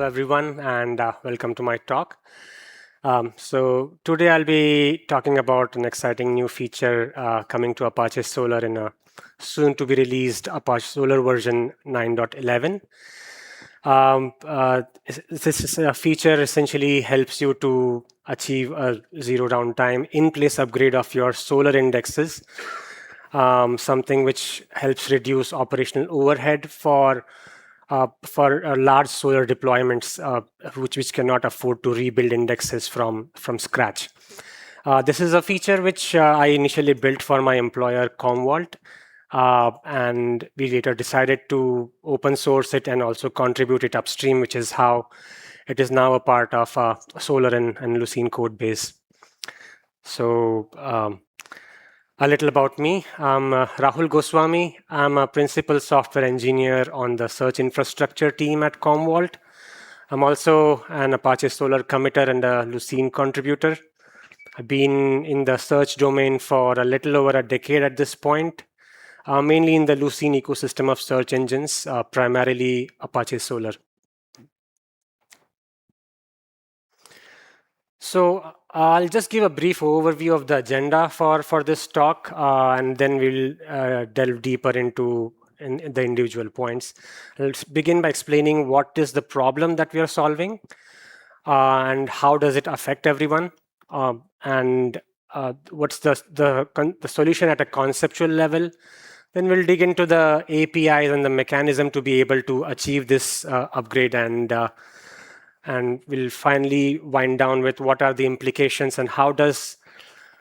Hello, everyone, and welcome to my talk. So today I'll be talking about an exciting new feature coming to Apache Solr in a soon-to-be released Apache Solr version 9.11. This is a feature essentially helps you to achieve a zero downtime in-place upgrade of your Solr indexes, something which helps reduce operational overhead for large Solr deployments, which cannot afford to rebuild indexes from scratch. This is a feature which I initially built for my employer, Commvault, and we later decided to open source it and also contribute it upstream, which is how it is now a part of Solr and Lucene code base. So a little about me. I'm Rahul Goswami. I'm a principal software engineer on the search infrastructure team at Commvault. I'm also an Apache Solr committer and a Lucene contributor. I've been in the search domain for a little over a decade at this point, mainly in the Lucene ecosystem of search engines, primarily Apache Solr. So I'll just give a brief overview of the agenda for this talk, and then we'll delve deeper into the individual points. Let's begin by explaining what is the problem that we are solving, and how does it affect everyone, and what's the solution at a conceptual level. Then we'll dig into the APIs and the mechanism to be able to achieve this upgrade, and we'll finally wind down with what are the implications and how does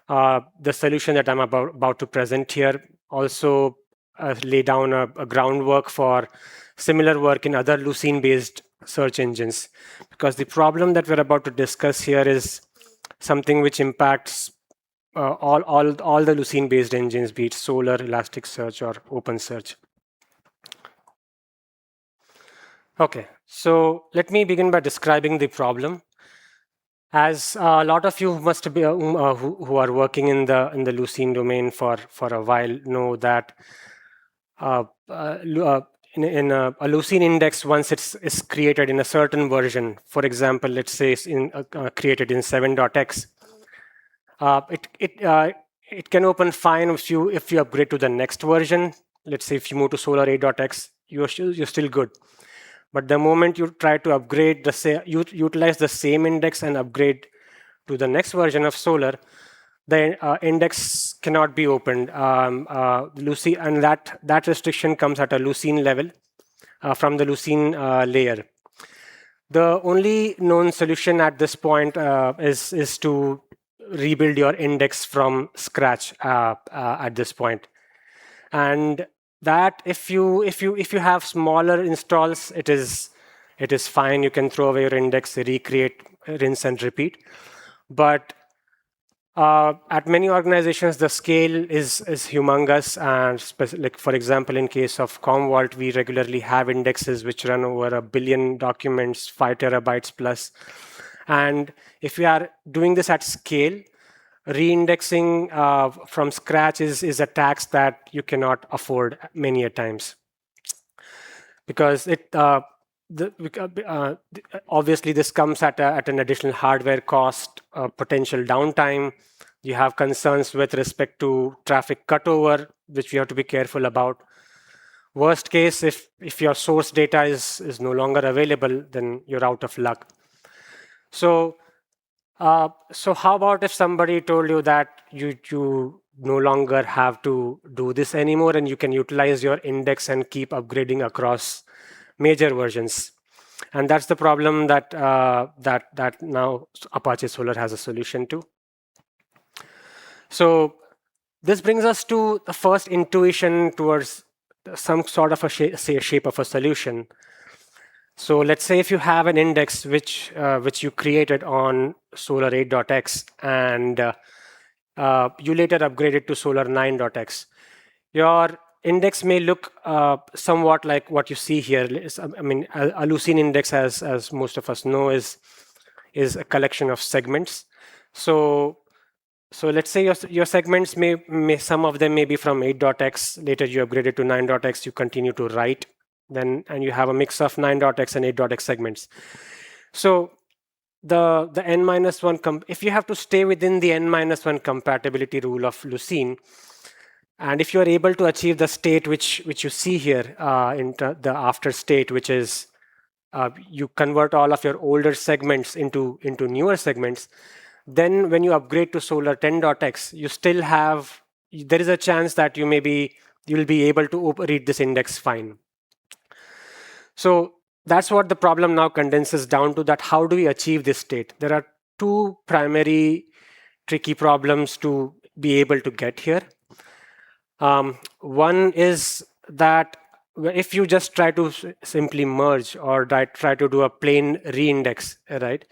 the solution that I'm about to present here also lay down a groundwork for similar work in other Lucene-based search engines. Because the problem that we're about to discuss here is something which impacts all the Lucene-based engines, be it Solr, Elasticsearch, or OpenSearch. Okay, so let me begin by describing the problem. As a lot of you must be who are working in the Lucene domain for a while know that in a Lucene index, once it's created in a certain version, for example, let's say it's created in 7.x, it can open fine if you upgrade to the next version. Let's say if you move to Solr 8.x, you're still good. But the moment you try to upgrade utilize the same index and upgrade to the next version of Solr, the index cannot be opened. Lucene, and that restriction comes at a Lucene level from the Lucene layer. The only known solution at this point is to rebuild your index from scratch at this point, and that if you have smaller installs, it is fine. You can throw away your index, recreate, rinse and repeat. But at many organizations, the scale is humongous, and like for example, in case of Commvault, we regularly have indexes which run over 1 billion documents, 5 terabytes plus. And if we are doing this at scale, reindexing from scratch is a tax that you cannot afford many a times, because obviously this comes at an additional hardware cost, potential downtime. You have concerns with respect to traffic cutover, which we have to be careful about. Worst case, if your source data is no longer available, then you're out of luck. So how about if somebody told you that you no longer have to do this anymore, and you can utilize your index and keep upgrading across major versions? And that's the problem that now Apache Solr has a solution to. So this brings us to the first intuition towards some sort of a shape of a solution. So let's say if you have an index which you created on Solr 8.x and you later upgraded to Solr 9.x, your index may look somewhat like what you see here. I mean, a Lucene index, as most of us know, is a collection of segments. So let's say your segments may some of them may be from 8.x. Later you upgraded to 9.x. You continue to write and you have a mix of 9.x and 8.x segments. So the n minus one, if you have to stay within the n minus one compatibility rule of Lucene, and if you are able to achieve the state which you see here in the after state, which is you convert all of your older segments into newer segments, then when you upgrade to Solr 10.x, you still have, there is a chance that you will be able to read this index fine. So that's what the problem now condenses down to, that how do we achieve this state? There are two primary tricky problems to be able to get here. One is that if you just try to simply merge or try to do a plain reindex, right?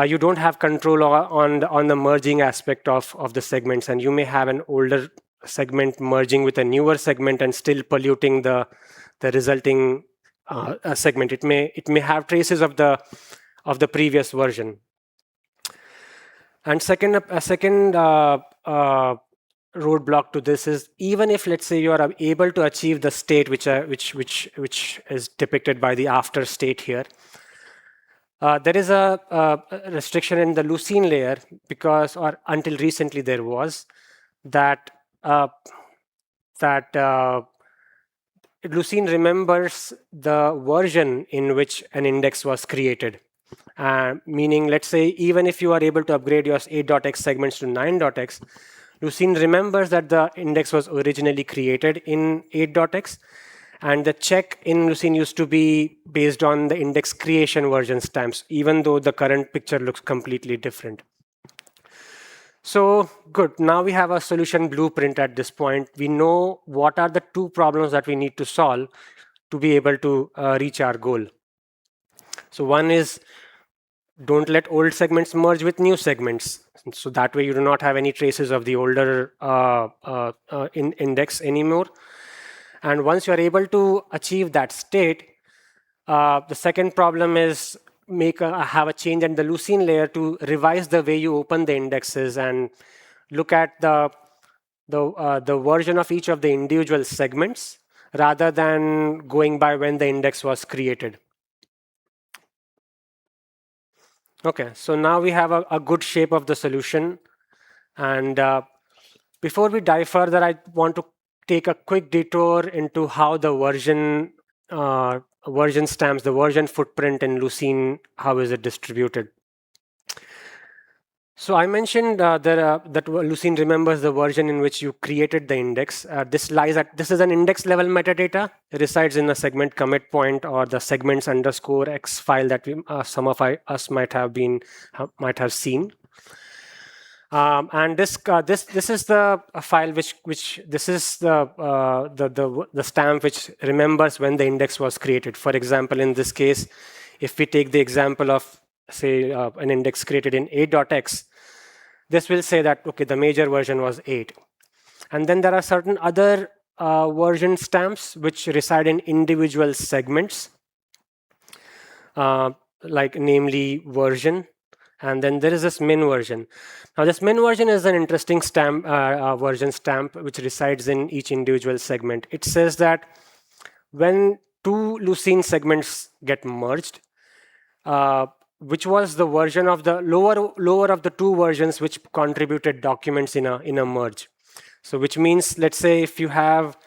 You don't have control on the merging aspect of the segments, and you may have an older segment merging with a newer segment and still polluting the resulting segment. It may have traces of the previous version. And a second roadblock to this is, even if, let's say, you are able to achieve the state which is depicted by the after state here, there is a restriction in the Lucene layer, because, or until recently there was, that Lucene remembers the version in which an index was created. Meaning, let's say, even if you are able to upgrade your 8.x segments to 9.x, Lucene remembers that the index was originally created in 8.x, and the check in Lucene used to be based on the index creation version stamps, even though the current picture looks completely different. So good, now we have a solution blueprint at this point. We know what are the two problems that we need to solve to be able to reach our goal. So one is, don't let old segments merge with new segments. So that way you do not have any traces of the older index anymore. And once you're able to achieve that state, the second problem is have a change in the Lucene layer to revise the way you open the indexes and look at the version of each of the individual segments rather than going by when the index was created. Okay, so now we have a good shape of the solution. And before we dive further, I want to take a quick detour into how the version stamps, the version footprint in Lucene, how is it distributed? So I mentioned that Lucene remembers the version in which you created the index. This is an index level metadata. It resides in a segment commit point or the segments underscore x file that some of us might have seen. And this is the file which this is the stamp which remembers when the index was created. For example, in this case, if we take the example of, say, an index created in 8.x, this will say that, okay, the major version was 8. And then there are certain other version stamps which reside in individual segments, like namely version. And then there is this min version. Now, this min version is an interesting stamp, version stamp, which resides in each individual segment. It says that when two Lucene segments get merged, which was the version of the lower of the two versions which contributed documents in a merge. So which means, let's say, if you have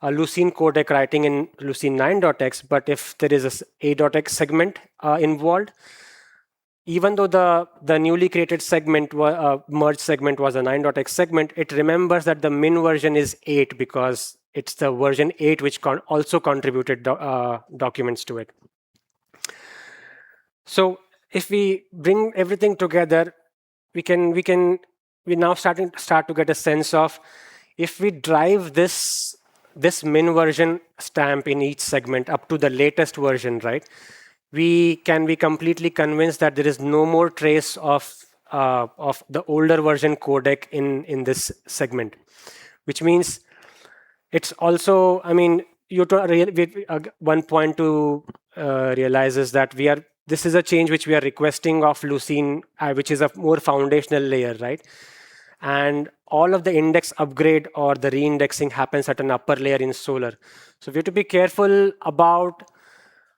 a Lucene codec writing in Lucene 9.x, but if there is a 8.x segment involved, even though the newly created segment merge segment was a 9.x segment, it remembers that the min version is 8 because it's the version 8 which also contributed documents to it. So if we bring everything together, we now start to get a sense of, if we drive this min version stamp in each segment up to the latest version, right? We can be completely convinced that there is no more trace of the older version codec in this segment, which means it's also, I mean, one point to realize is that this is a change which we are requesting of Lucene, which is a more foundational layer, right? and all of the index upgrade or the reindexing happens at an upper layer in Solr. So we have to be careful about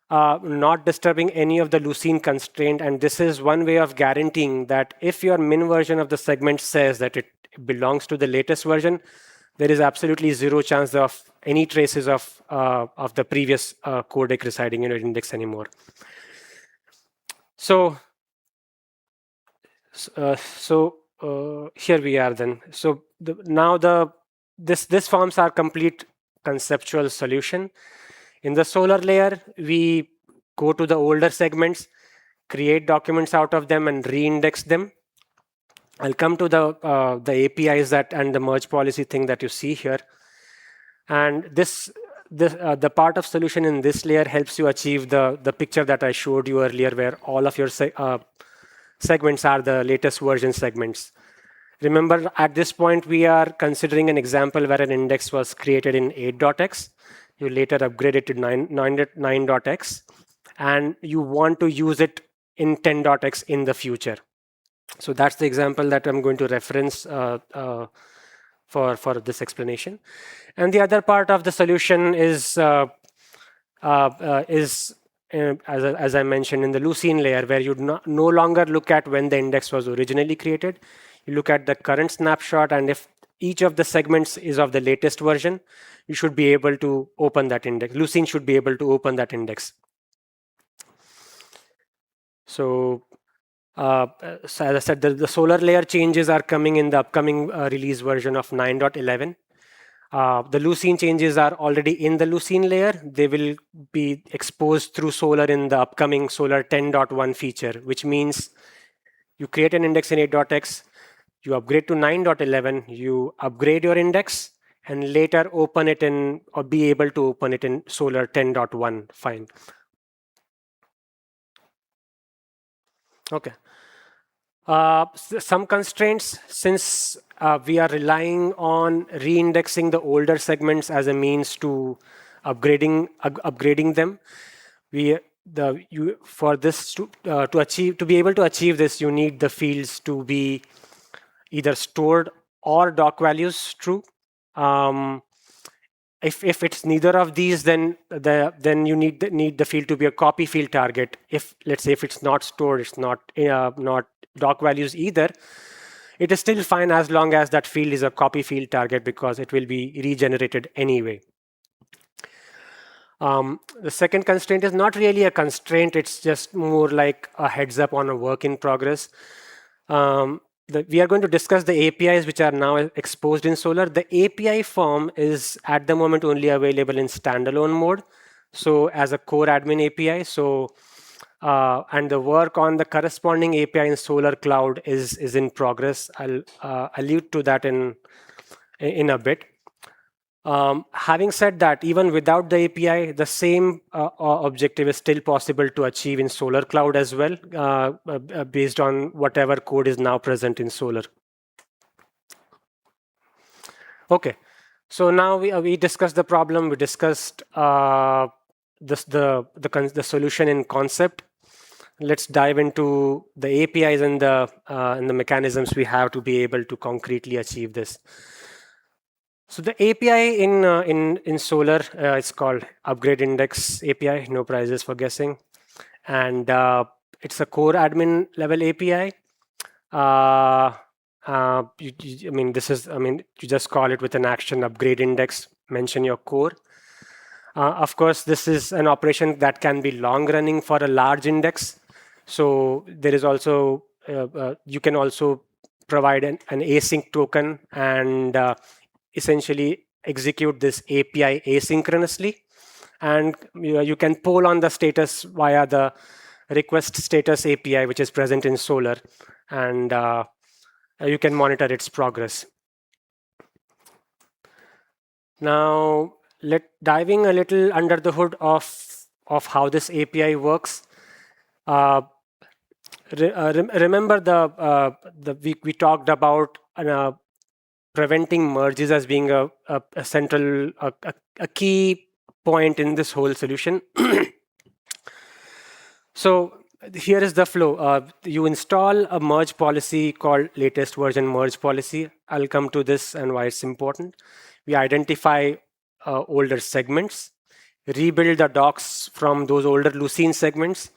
not disturbing any of the Lucene constraint, and this is one way of guaranteeing that if your min version of the segment says that it belongs to the latest version, there is absolutely zero chance of any traces of the previous codec residing in your index anymore. So here we are then. So this forms our complete conceptual solution. In the Solr layer, we go to the older segments, create documents out of them, and reindex them. I'll come to the APIs and the merge policy thing that you see here. And the part of solution in this layer helps you achieve the picture that I showed you earlier, where all of your segments are the latest version segments. Remember, at this point, we are considering an example where an index was created in 8.x. You later upgrade it to 9.x, and you want to use it in 10.x in the future. So that's the example that I'm going to reference for this explanation. And the other part of the solution is as I mentioned, in the Lucene layer, where you no longer look at when the index was originally created. You look at the current snapshot, and if each of the segments is of the latest version, you should be able to open that index. Lucene should be able to open that index. So as I said, the Solr layer changes are coming in the upcoming release version of 9.11. The Lucene changes are already in the Lucene layer. They will be exposed through Solr in the upcoming Solr 10.1 feature, which means you create an index in 8.x, you upgrade to 9.11, you upgrade your index, and later open it in, or be able to open it in Solr 10.1. Fine. Okay. Some constraints, since we are relying on reindexing the older segments as a means to upgrading them. For this to be able to achieve this, you need the fields to be either stored or doc values true. If it's neither of these, then you need the field to be a copy field target. If, let's say, if it's not stored, it's not doc values either, it is still fine as long as that field is a copy field target, because it will be regenerated anyway. The second constraint is not really a constraint, it's just more like a heads up on a work in progress. We are going to discuss the APIs which are now exposed in Solr. The API form is at the moment only available in standalone mode, so as a core admin API. So and the work on the corresponding API in Solr Cloud is in progress. I'll allude to that in a bit. Having said that, even without the API, the same objective is still possible to achieve in Solr Cloud as well, based on whatever code is now present in Solr. Okay, so now we discussed the problem. We discussed the solution in concept. Let's dive into the APIs and the mechanisms we have to be able to concretely achieve this. So the API in Solr, it's called Upgrade Index API. No prizes for guessing, and it's a core admin level API. You just call it with an action upgrade index. Mention your core. Of course, this is an operation that can be long running for a large index. So there is also you can also provide an async token and essentially execute this API asynchronously, and you can poll on the status via the request status API, which is present in Solr, and you can monitor its progress. Now, diving a little under the hood of how this API works. Remember we talked about preventing merges as being a central key point in this whole solution. So here is the flow. You install a merge policy called latest version merge policy. I'll come to this and why it's important. We identify older segments, rebuild the docs from those older Lucene segments,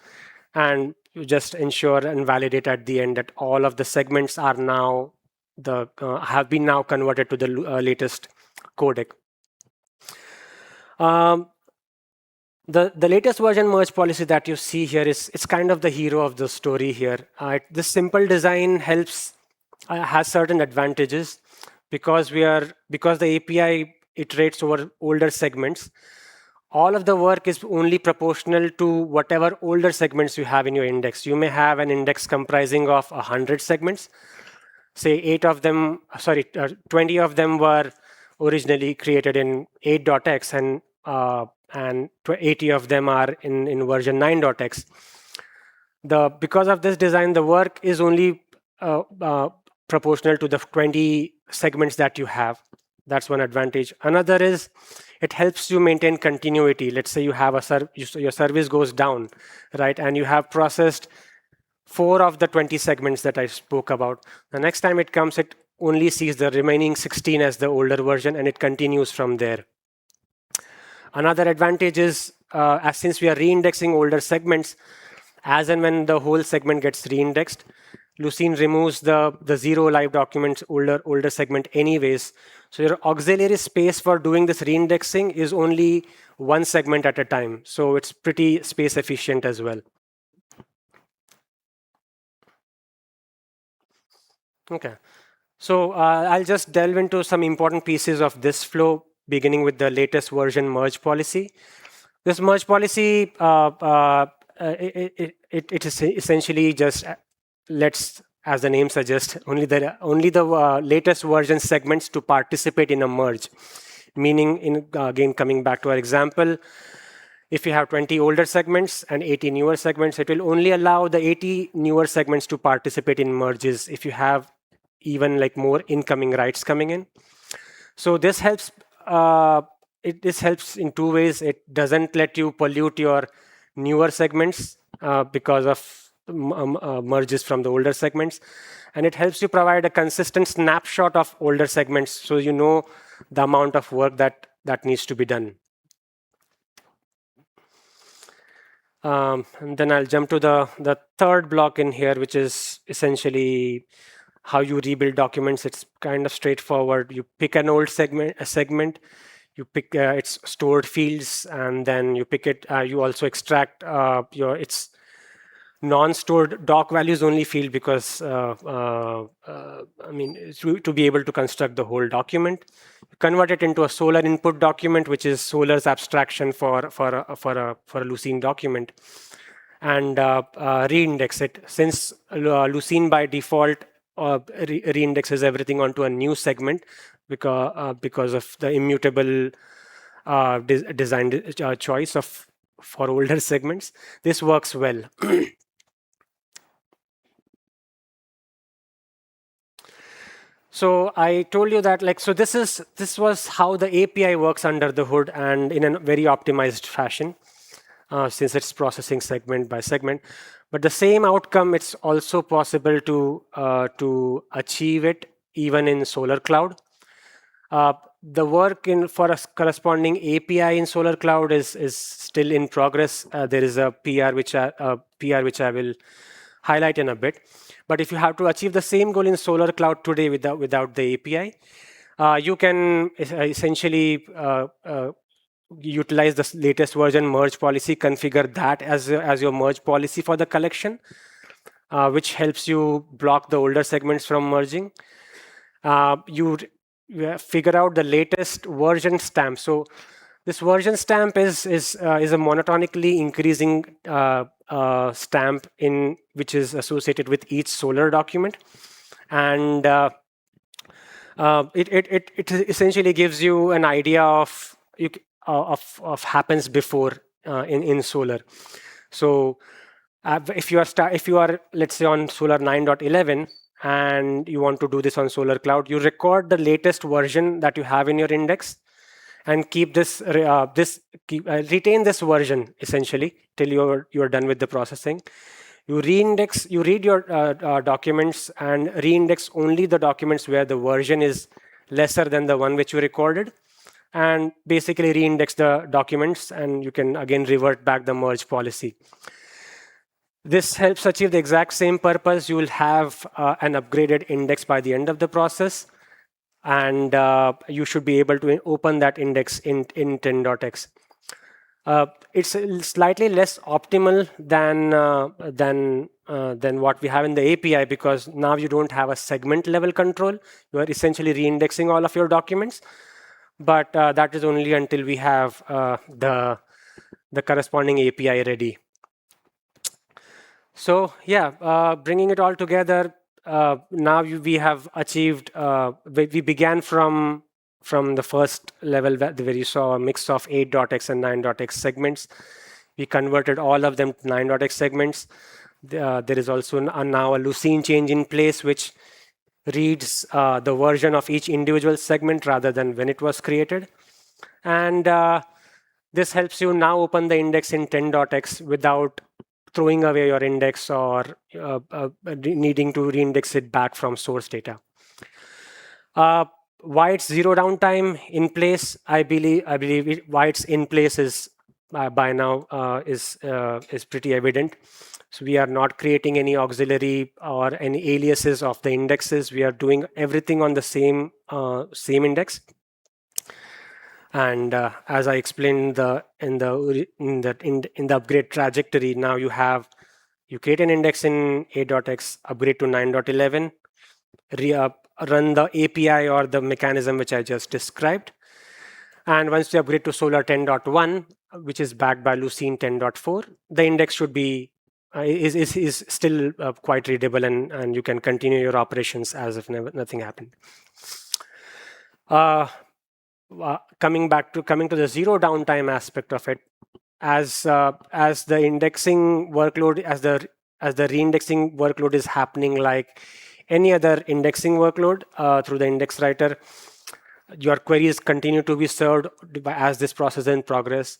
and you just ensure and validate at the end that all of the segments are now have been now converted to the latest codec. The latest version merge policy that you see here is it's kind of the hero of the story here. This simple design has certain advantages because the API iterates over older segments. All of the work is only proportional to whatever older segments you have in your index. You may have an index comprising of 100 segments. Say 20 of them were originally created in 8.x and 80 of them are in version 9.x. Because of this design, the work is only proportional to the 20 segments that you have. That's one advantage. Another is it helps you maintain continuity. Let's say you have your service goes down, right? And you have processed 4 of the 20 segments that I spoke about. The next time it comes, it only sees the remaining 16 as the older version, and it continues from there. Another advantage is, since we are reindexing older segments, as and when the whole segment gets reindexed, Lucene removes the 0 live documents older segment anyways. So your auxiliary space for doing this reindexing is only 1 segment at a time. So it's pretty space efficient as well. Okay. So I'll just delve into some important pieces of this flow, beginning with the latest version merge policy. This merge policy, it is essentially just lets, as the name suggests, only the latest version segments to participate in a merge. Meaning, again, coming back to our example, if you have 20 older segments and 80 newer segments, it will only allow the 80 newer segments to participate in merges if you have even like more incoming writes coming in. So this helps. This helps in 2 ways. It doesn't let you pollute your newer segments because of merges from the older segments, and it helps you provide a consistent snapshot of older segments, so you know the amount of work that needs to be done. And then I'll jump to the third block in here, which is essentially how you rebuild documents. It's kind of straightforward. You pick an old segment, you pick its stored fields, and then you pick it. You also extract its non-stored doc values only field because to be able to construct the whole document. Convert it into a Solr input document, which is Solr's abstraction for a Lucene document, and reindex it. Since Lucene by default reindexes everything onto a new segment because of the immutable design choice for older segments, this works well. So I told you that this was how the API works under the hood and in a very optimized fashion, since it's processing segment by segment. But the same outcome, it's also possible to achieve it even in Solr Cloud. The work for a corresponding API in Solr Cloud is still in progress. There is a PR which I will highlight in a bit. But if you have to achieve the same goal in Solr Cloud today without the API, you can essentially utilize the latest version merge policy, configure that as your merge policy for the collection, which helps you block the older segments from merging. You figure out the latest version stamp. So this version stamp is a monotonically increasing stamp which is associated with each Solr document, and it essentially gives you an idea of happens before in Solr. So if you are let's say on Solr 9.11 and you want to do this on Solr Cloud, you record the latest version that you have in your index and keep retain this version essentially till you're done with the processing. You reindex, you read your documents and reindex only the documents where the version is lesser than the one which you recorded, and basically reindex the documents, and you can again revert back the merge policy. This helps achieve the exact same purpose. You will have an upgraded index by the end of the process, and you should be able to open that index in 10.x. It's slightly less optimal than what we have in the API, because now you don't have a segment level control. You are essentially reindexing all of your documents, but that is only until we have the corresponding API ready. So yeah, bringing it all together, now we have achieved. We began from the first level where you saw a mix of 8.x and 9.x segments. We converted all of them to 9.x segments. There is also now a Lucene change in place, which reads the version of each individual segment rather than when it was created. And this helps you now open the index in 10.x without throwing away your index or needing to reindex it back from source data. Why it's zero downtime in place, I believe why it's in place is by now is pretty evident. So we are not creating any auxiliary or any aliases of the indexes. We are doing everything on the same index. And as I explained in the upgrade trajectory, now you create an index in 8.x, upgrade to 9.11, run the API or the mechanism which I just described. And once you upgrade to Solr 10.1, which is backed by Lucene 10.4, the index should be is still quite readable, and you can continue your operations as if nothing happened. Coming to the zero downtime aspect of it, as the indexing workload, as the reindexing workload is happening like any other indexing workload through the index writer, your queries continue to be served as this process is in progress.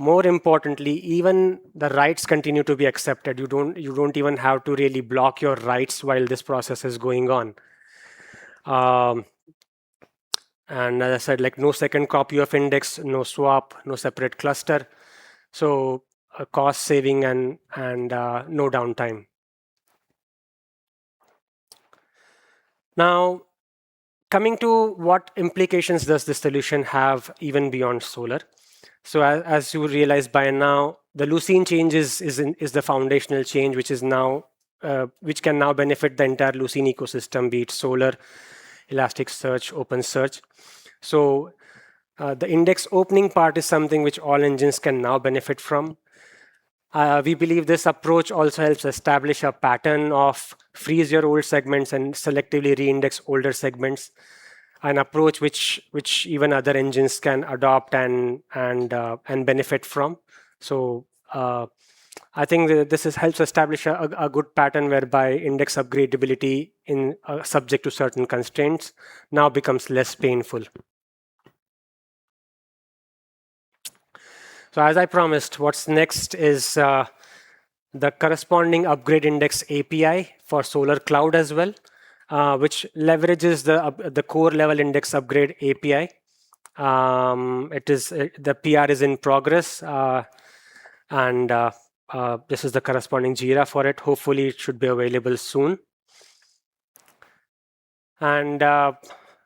More importantly, even the writes continue to be accepted. You don't even have to really block your writes while this process is going on. And as I said, like no second copy of index, no swap, no separate cluster. So cost saving and no downtime. Now, coming to what implications does this solution have even beyond Solr? So as you realize by now, the Lucene change is the foundational change, which is now which can now benefit the entire Lucene ecosystem, be it Solr, Elasticsearch, OpenSearch. So the index opening part is something which all engines can now benefit from. We believe this approach also helps establish a pattern of freeze your old segments and selectively reindex older segments, an approach which even other engines can adopt and benefit from. So I think that this helps establish a good pattern whereby index upgradability in subject to certain constraints now becomes less painful. So as I promised, what's next is the corresponding upgrade index API for Solr Cloud as well, which leverages the core level index upgrade API. The PR is in progress, and this is the corresponding Jira for it. Hopefully, it should be available soon. And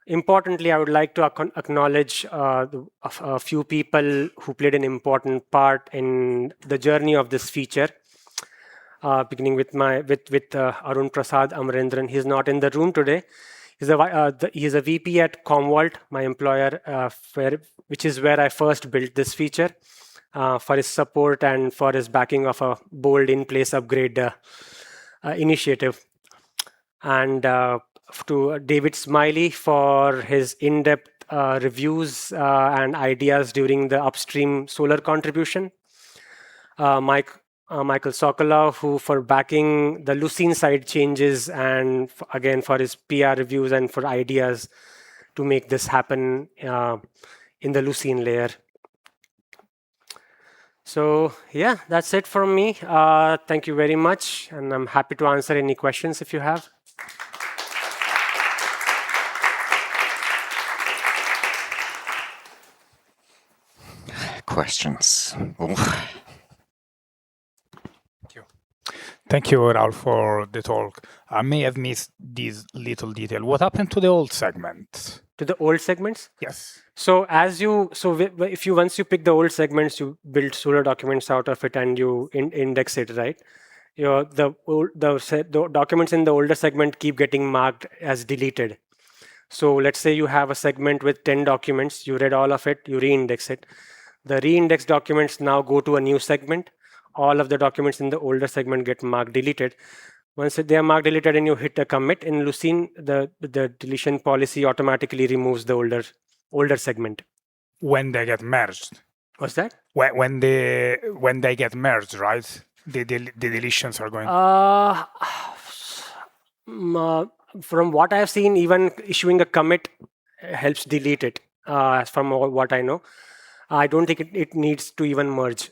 importantly, I would like to acknowledge a few people who played an important part in the journey of this feature. Beginning with Arun Prasad Amarendran. He's not in the room today. He's a VP at Commvault, my employer, which is where I first built this feature, for his support and for his backing of a bold in-place upgrade initiative. And to David Smiley for his in-depth reviews and ideas during the upstream Solr contribution. Michael Sokolov, who for backing the Lucene side changes and again for his PR reviews and for ideas to make this happen in the Lucene layer. So yeah, that's it from me. Thank you very much, and I'm happy to answer any questions if you have. Questions. Thank you, Rahul, for the talk. I may have missed this little detail. What happened to the old segment? To the old segments? Yes. So if you once you pick the old segments, you build Solr documents out of it and you index it, right? The documents in the older segment keep getting marked as deleted. So let's say you have a segment with 10 documents, you read all of it, you re-index it. The re-indexed documents now go to a new segment. All of the documents in the older segment get marked deleted. Once they are marked deleted and you hit a commit in Lucene, the deletion policy automatically removes the older segment. When they get merged. What's that? When they get merged, right? The deletions are going. From what I have seen, even issuing a commit helps delete it. From what I know, I don't think it needs to even merge.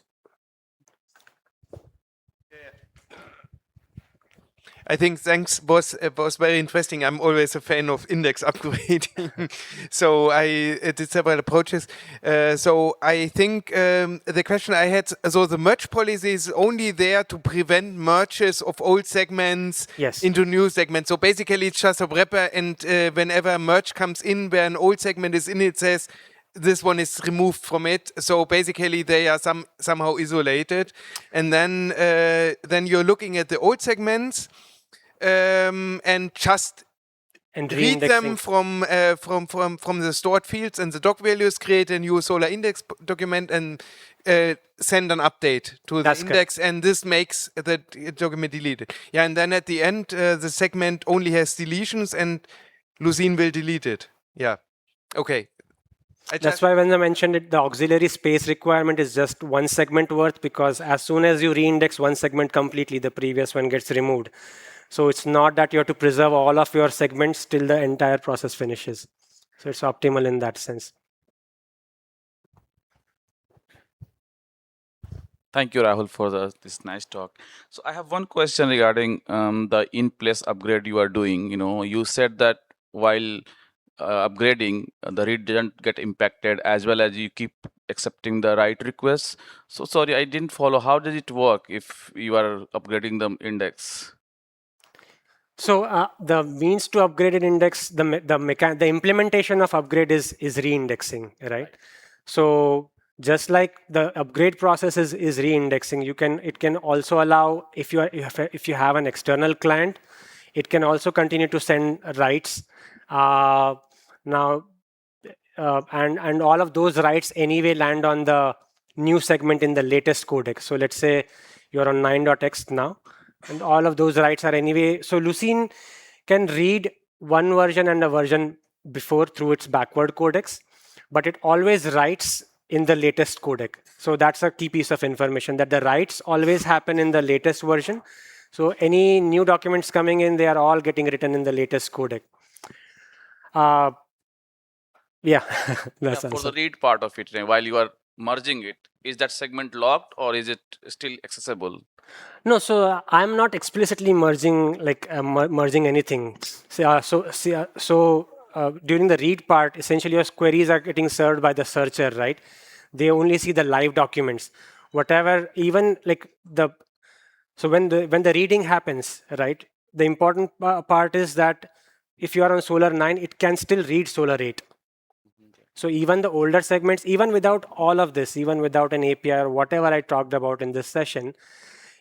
I think thanks was very interesting. I'm always a fan of index upgrading, so I did several approaches. So I think the question I had, so the merge policy is only there to prevent merges of old segments into new segments. So basically, it's just a wrapper, and whenever a merge comes in where an old segment is in, it says this one is removed from it. So basically, they are somehow isolated, and then you're looking at the old segments. And just read them from the stored fields and the doc values, create a new Solr index document, and send an update to the index, and this makes the document deleted. Yeah, and then at the end, the segment only has deletions, and Lucene will delete it. Yeah. Okay. That's why when I mentioned it, the auxiliary space requirement is just one segment worth, because as soon as you reindex one segment completely, the previous one gets removed. So it's not that you have to preserve all of your segments till the entire process finishes. So it's optimal in that sense. Thank you, Rahul, for this nice talk. So I have one question regarding the in-place upgrade you are doing. You said that while upgrading, the read didn't get impacted, as well as you keep accepting the write requests. So sorry, I didn't follow. How does it work if you are upgrading the index? So the means to upgrade an index, the implementation of upgrade is reindexing, right? So just like the upgrade process is reindexing, it can also allow, if you have an external client, it can also continue to send writes. Now, and all of those writes anyway land on the new segment in the latest codec. So let's say you're on 9.x now, and all of those writes are anyway. So Lucene can read one version and a version before through its backward codecs, but it always writes in the latest codec. So that's a key piece of information, that the writes always happen in the latest version. So any new documents coming in, they are all getting written in the latest codec. Yeah, that's for the read part of it, while you are merging it, is that segment locked or is it still accessible? No, so I'm not explicitly merging merging anything. During the read part, essentially your queries are getting served by the searcher, right? They only see the live documents. Whatever, even so when the reading happens, right? The important part is that if you are on Solr 9, it can still read Solr 8. So even the older segments, even without all of this, even without an API or whatever I talked about in this session,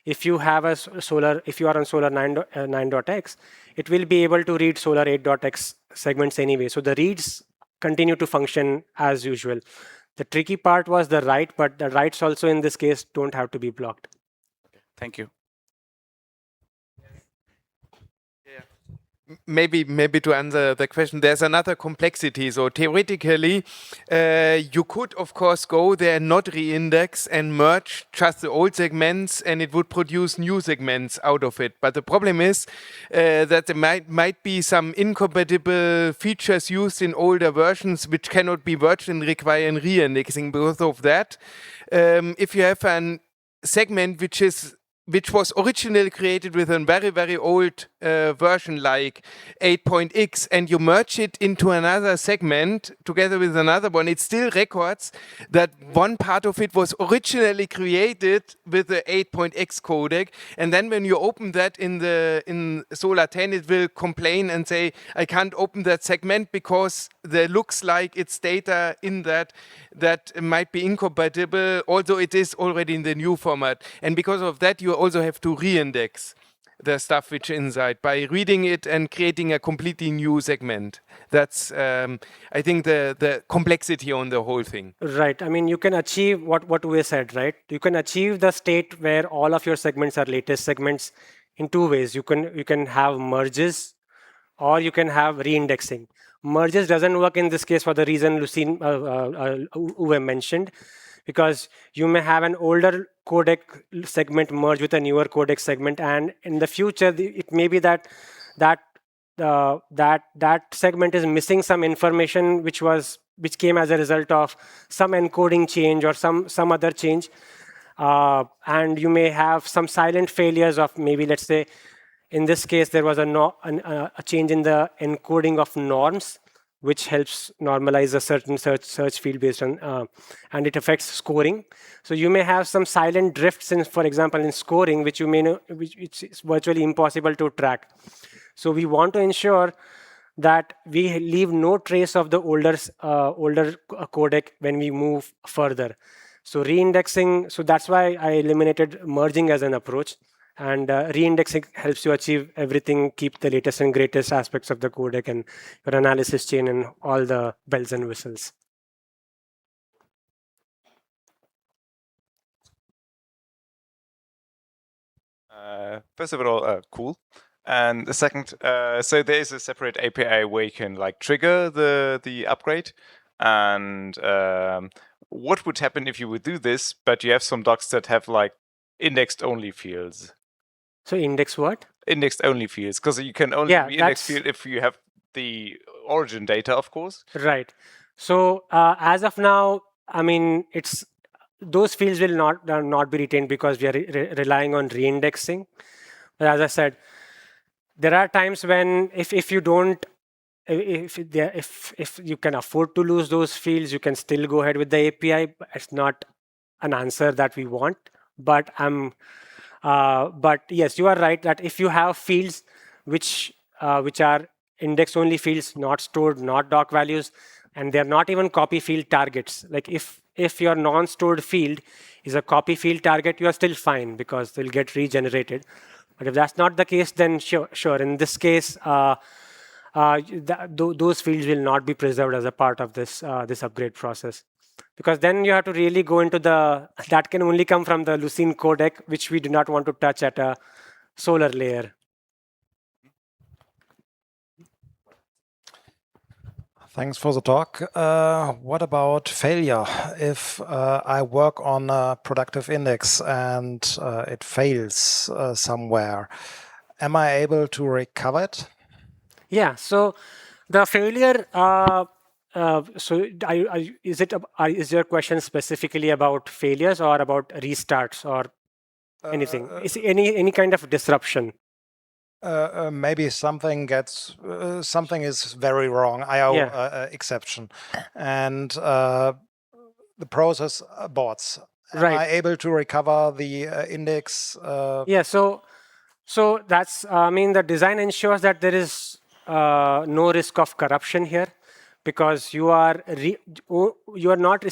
if you have a Solr, if you are on Solr 9.x, it will be able to read Solr 8.x segments anyway. So the reads continue to function as usual. The tricky part was the write, but the writes also in this case don't have to be blocked. Thank you. maybe to answer the question, there's another complexity. So theoretically, you could of course go there and not reindex and merge just the old segments, and it would produce new segments out of it. But the problem is that there might be some incompatible features used in older versions which cannot be merged and require reindexing because of that. If you have an segment which was originally created with a very, very old version like 8.x, and you merge it into another segment together with another one, it still records that one part of it was originally created with the 8.x codec. And then when you open that in Solr 10, it will complain and say, I can't open that segment because there looks like it's data in that might be incompatible, although it is already in the new format. And because of that, you also have to reindex the stuff which inside by reading it and creating a completely new segment. That's, I think, the complexity on the whole thing. Right. I mean, you can achieve what we said, right? You can achieve the state where all of your segments are latest segments in two ways. You can have merges, or you can have reindexing. Merges doesn't work in this case for the reason Lucene Uwe mentioned, because you may have an older codec segment merge with a newer codec segment, and in the future it may be that segment is missing some information which came as a result of some encoding change or some other change, and you may have some silent failures of, maybe, let's say, in this case, there was a change in the encoding of norms, which helps normalize a certain search field based on, and it affects scoring. So you may have some silent drifts in, for example, in scoring, which you may know, which is virtually impossible to track. So we want to ensure that we leave no trace of the older codec when we move further. So reindexing. So that's why I eliminated merging as an approach. And reindexing helps you achieve everything, keep the latest and greatest aspects of the codec and your analysis chain and all the bells and whistles. First of all, cool. And the second, so there is a separate API where you can like trigger the upgrade. And what would happen if you would do this, but you have some docs that have like indexed only fields? So index what? Indexed only fields, because you can only reindex field if you have the origin data, of course. Right. So as of now, I mean, those fields will not be retained because we are relying on reindexing. But as I said, there are times when if you don't, if you can afford to lose those fields, you can still go ahead with the API. It's not an answer that we want, but but yes, you are right that if you have fields which are index only fields, not stored, not doc values, and they're not even copy field targets. Like if your non-stored field is a copy field target, you are still fine because they'll get regenerated. But if that's not the case, then sure. In this case, those fields will not be preserved as a part of this upgrade process, because then you have to really go into that can only come from the Lucene codec, which we do not want to touch at a Solr layer. Thanks for the talk. What about failure? If I work on a productive index and it fails somewhere, am I able to recover it? Yeah. So the failure. Is your question specifically about failures or about restarts or anything? Is any kind of disruption? Maybe something is very wrong, IO exception, and the process aborts. Am I able to recover the index? Yeah, so that's, I mean, the design ensures that there is no risk of corruption here, because you are not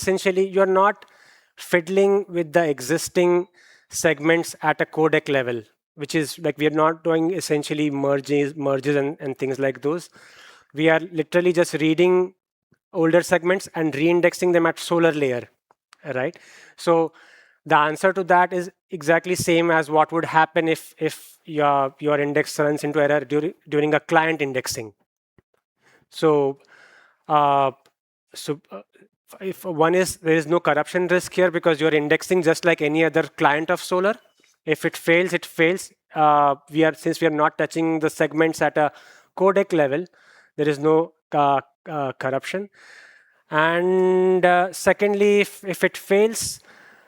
fiddling with the existing segments at a codec level, which is like, we are not doing essentially merges and things like those. We are literally just reading older segments and reindexing them at Solr layer, right? So the answer to that is exactly same as what would happen if your index runs into error during a client indexing. So uh, if one is, there is no corruption risk here because you're indexing just like any other client of Solr. If it fails, it fails. Since we are not touching the segments at a codec level, there is no corruption. And secondly, if it fails,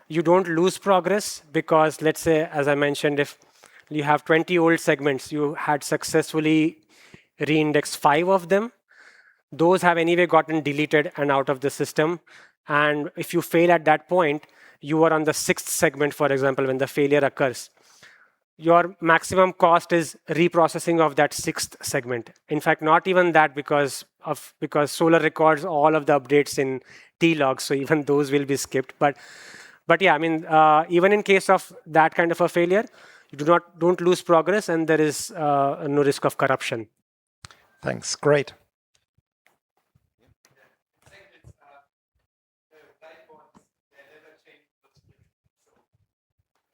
you don't lose progress because, let's say, as I mentioned, if you have 20 old segments, you had successfully reindexed 5 of them. Those have anyway gotten deleted and out of the system. And if you fail at that point, you are on the 6th segment, for example, when the failure occurs. Your maximum cost is reprocessing of that 6th segment. In fact, not even that because Solr records all of the updates in T-logs, so even those will be skipped. But yeah, I mean, even in case of that kind of a failure, you don't lose progress, and there is no risk of corruption. Thanks. Great.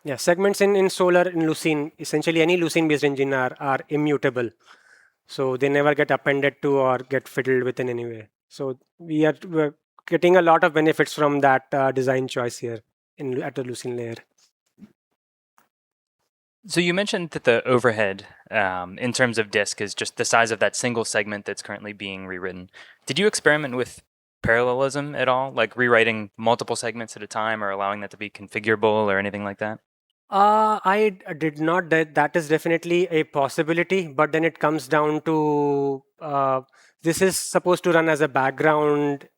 Yeah, segments in Solr, in Lucene, essentially any Lucene-based engine are immutable. So they never get appended to or get fiddled with in any way. So we're getting a lot of benefits from that design choice here at the Lucene layer. So you mentioned that the overhead in terms of disk is just the size of that single segment that's currently being rewritten. Did you experiment with parallelism at all, like rewriting multiple segments at a time or allowing that to be configurable or anything like that? I did not. That is definitely a possibility, but then it comes down to this is supposed to run as a background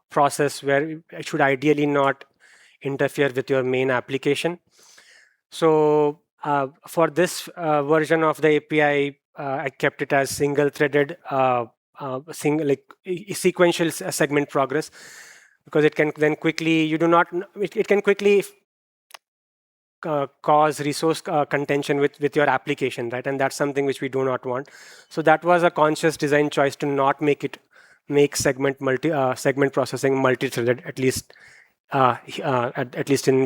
process where it should ideally not interfere with your main application. So for this version of the API, I kept it as single-threaded, sequential segment progress, because it can then quickly it can quickly cause resource contention with your application, right? And that's something which we do not want. So that was a conscious design choice to not make segment processing multi-threaded, at least in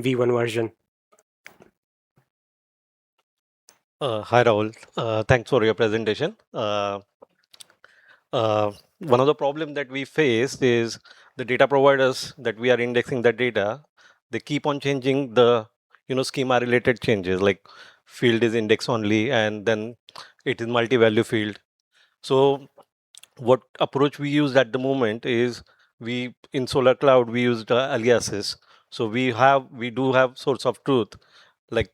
V1 version. Hi Rahul, thanks for your presentation. One of the problems that we face is the data providers that we are indexing the data, they keep on changing the schema related changes, like field is index only and then it is multi-value field. So what approach we use at the moment is in Solr Cloud we used aliases. So we do have source of truth, like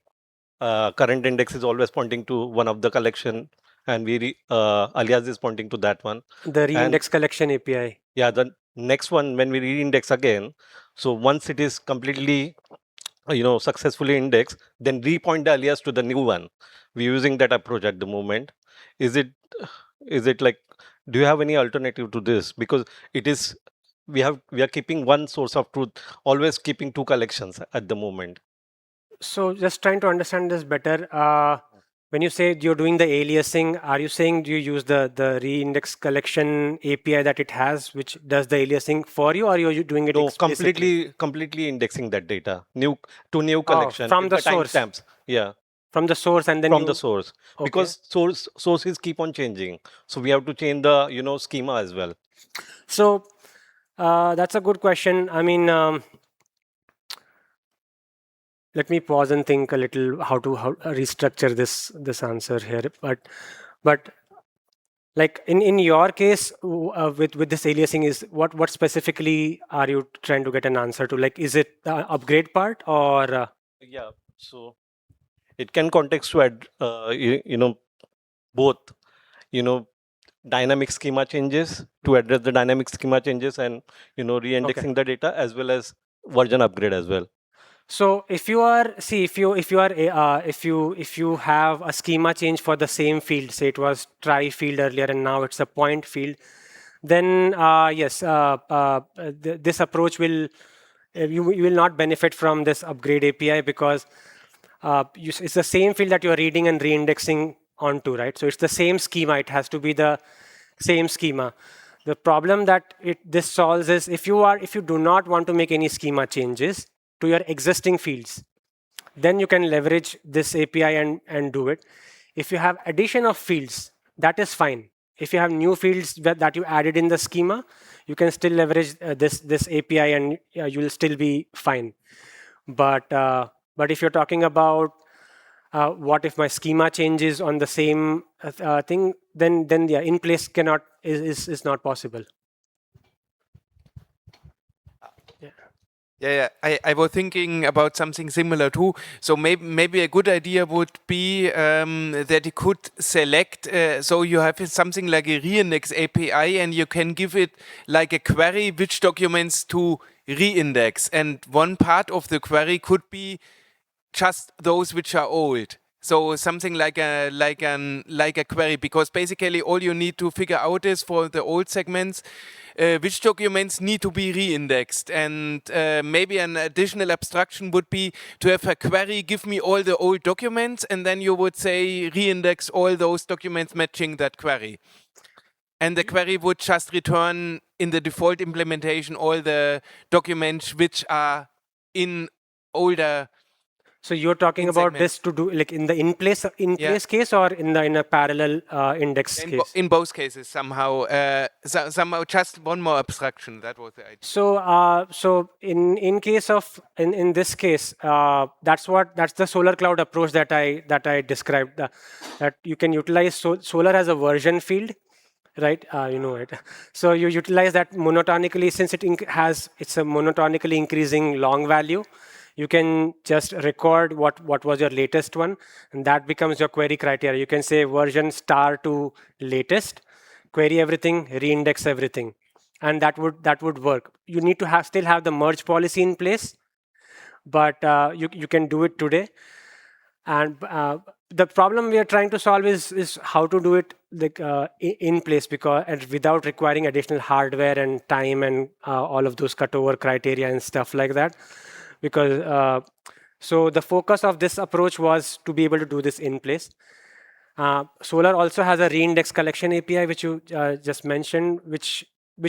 current index is always pointing to one of the collection, and alias is pointing to that one. The reindex collection API. Yeah, the next one, when we reindex again, so once it is completely successfully indexed, then repoint the alias to the new one. We're using that approach at the moment. Is it like, do you have any alternative to this? Because it is, we are keeping one source of truth, always keeping two collections at the moment. So just trying to understand this better. When you say you're doing the aliasing, are you saying do you use the reindex collection API that it has, which does the aliasing for you, or are you doing it explicitly? completely indexing that data new collection from the source timestamps? Yeah, from the source, and then from the source. Okay. Because sources keep on changing, so we have to change the schema as well. So that's a good question. I mean, let me pause and think a little how to restructure this answer here. But like in your case with this aliasing, is what specifically are you trying to get an answer to? Like, is it the upgrade part or? Yeah, so it can context to add both dynamic schema changes to address the dynamic schema changes and re-indexing the data, as well as version upgrade as well. So if you have a schema change for the same field, say it was try field earlier and now it's a point field, then yes, this approach will you will not benefit from this upgrade API, because it's the same field that you're reading and reindexing onto, right? So it's the same schema. It has to be the same schema. The problem that this solves is if you do not want to make any schema changes to your existing fields, then you can leverage this API and do it. If you have addition of fields, that is fine. If you have new fields that you added in the schema, you can still leverage this API and you will still be fine. But if you're talking about what if my schema changes on the same thing, then yeah, in place cannot is not possible. Yeah, I was thinking about something similar too. So maybe a good idea would be that you could select, so you have something like a reindex API and you can give it like a query which documents to reindex. And one part of the query could be just those which are old. So something like a query, because basically all you need to figure out is for the old segments which documents need to be reindexed, and maybe an additional abstraction would be to have a query give me all the old documents, and then you would say reindex all those documents matching that query, and the query would just return in the default implementation all the documents which are in older. So you're talking about this to do like in the in place case or in a parallel index case? In both cases somehow. Somehow just one more abstraction. That was the idea. So in case of in this case, that's the Solr Cloud approach that I described. That you can utilize Solr as a version field, right? You know it. So you utilize that monotonically, since it's a monotonically increasing long value. You can just record what was your latest one, and that becomes your query criteria. You can say version star to latest, query everything, reindex everything, and that would work. You need to still have the merge policy in place, but you can do it today. And the problem we are trying to solve is how to do it like in place, and without requiring additional hardware and time and all of those cutover criteria and stuff like that. Because so the focus of this approach was to be able to do this in place. Solr also has a reindex collection API, which you just mentioned, which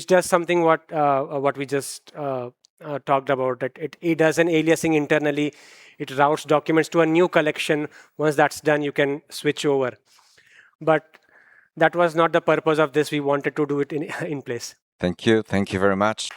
does something what we just talked about. That it does an aliasing internally. It routes documents to a new collection. Once that's done, you can switch over. But that was not the purpose of this. We wanted to do it in place. Thank you. Thank you very much.